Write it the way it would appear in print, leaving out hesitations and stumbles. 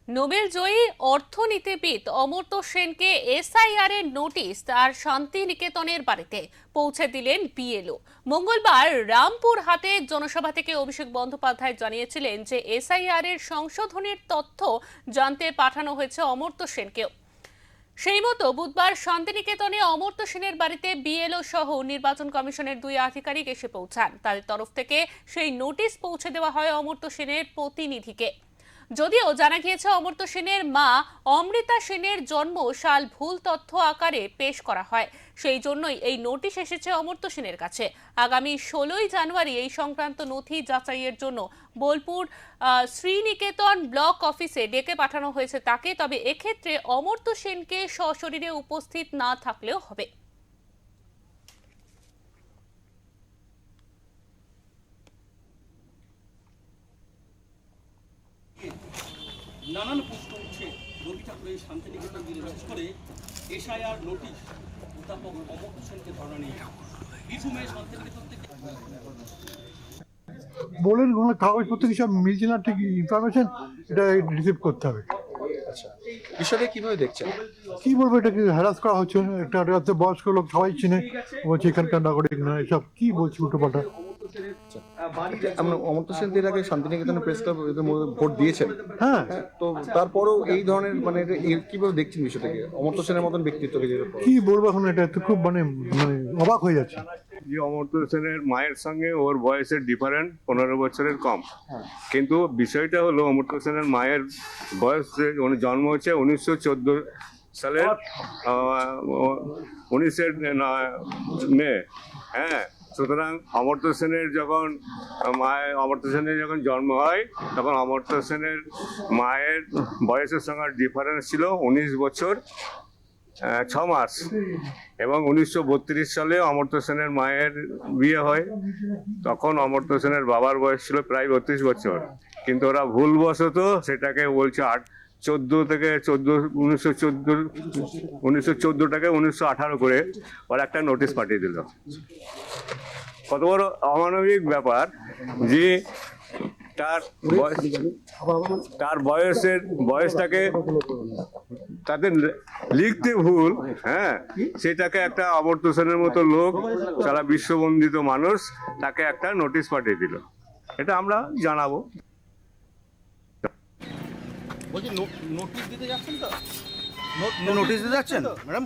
Nobel জয়ী অর্থনীতিবিদ অমর্ত্য সেনকে SIR এর নোটিশ তার শান্তিনিকেতনের বাড়িতে পৌঁছে দিলেন বিএলও। মঙ্গলবার রামপুরহাটে জনসভা থেকে অভিষেক বন্দ্যোপাধ্যায় জানিয়েছিলেন যে এসআইআর এর সংশোধনের তথ্য জানতে পাঠানো হয়েছে অমর্ত্য সেনকেও। সেই মতো বুধবার শান্তিনিকেতনে অমর্ত্য সেনের বাড়িতে বিএলও সহ নির্বাচন কমিশনের 2 আধিকারিক এসে পৌঁছান। তাদের তরফ থেকে সেই নোটিশ পৌঁছে দেওয়া হয় অমর্ত্য সেনের প্রতিনিধিকে। যদিও জানা গিয়েছে অমর্ত্য সেনের মা অমৃতা সেনের জন্ম সাল ভুল তথ্য আকারে পেশ করা হয়, সেই জন্যই এই নোটিশ এসেছে অমর্ত্য সেনের কাছে। আগামী 16ই জানুয়ারি এই সংক্রান্ত নথি যাচাইয়ের জন্য বোলপুর শ্রীনিকেতন ব্লক অফিসে ডেকে পাঠানো হয়েছে তাকে। তবে এক্ষেত্রে অমর্ত্য সেনকে সশরীরে উপস্থিত না থাকলেও হবে। নানান প্রশ্ন উঠছে রবি ঠাকুরের শান্তিনিকেতন বিশেষ করে এসআইআর নোটিশ অধ্যাপক অমর্ত্য সেনকে ধরা নিয়ে বীরভূমে শান্তিনিকেতন থেকে বলেন কোনো কাগজপত্র কিছু মিলছে না, ঠিক ইনফরমেশন এটা রিসিভ করতে হবে। আচ্ছা, বিষয়টা কিভাবে দেখছেন? কি বলবো, এটাকে হ্যারাস করা হচ্ছে। একটা বয়স্ক লোক সবাই চিনে, বলছে এখানকার নাগরিক না, এসব কি বলছি উল্টোপাল্টা। আমরা অমর্ত্য সেন এর আগে শান্তিনিকেতন প্রেস ক্লাব ভোট দিয়েছেন। হ্যাঁ, তো তারপরেও এই ধরনের মানে কিভাবে দেখছেন বিষয়টাকে? অমর্ত্য সেনের মতন ব্যক্তিত্বকে কি বলবো এখন, এটা তো খুব মানে মানে অবাক হয়ে যাচ্ছে। যে অমর্ত্য সেনের মায়ের সঙ্গে ওর বয়সের ডিফারেন্ট 15 বছরের কম, কিন্তু বিষয়টা হলো অমর্ত্য সেনের মায়ের বয়স, উনি জন্ম হচ্ছে 1914 সালের 19 মে। হ্যাঁ, সুতরাং অমর্ত্য সেনের যখন যখন জন্ম হয় তখন অমর্ত্য সেনের মায়ের বয়সের সঙ্গে ডিফারেন্স ছিল 19 বছর 6 মাস। এবং 1932 সালে অমর্ত্য সেনের মায়ের বিয়ে হয়, তখন অমর্ত্য সেনের বাবার বয়স ছিল প্রায় 32 বছর, কিন্তু ওরা ভুলবশত সেটাকে বলছে 1914টাকে 1918 করে ওরা একটা নোটিশ পাঠিয়ে দিল। কত বড় অমানবিক ব্যাপার যে তার বয়সটাকে তাদের লিখতে ভুল, হ্যাঁ, সেটাকে একটা অমর্ত্য সেনের মতো লোক, সারা বিশ্ববন্দিত মানুষ, তাকে একটা নোটিশ পাঠিয়ে দিল। এটা আমরা জানাবো। বলছি নোটিশ দিতে যাচ্ছেন তো? নোটিশ দিতে যাচ্ছেন ম্যাডাম?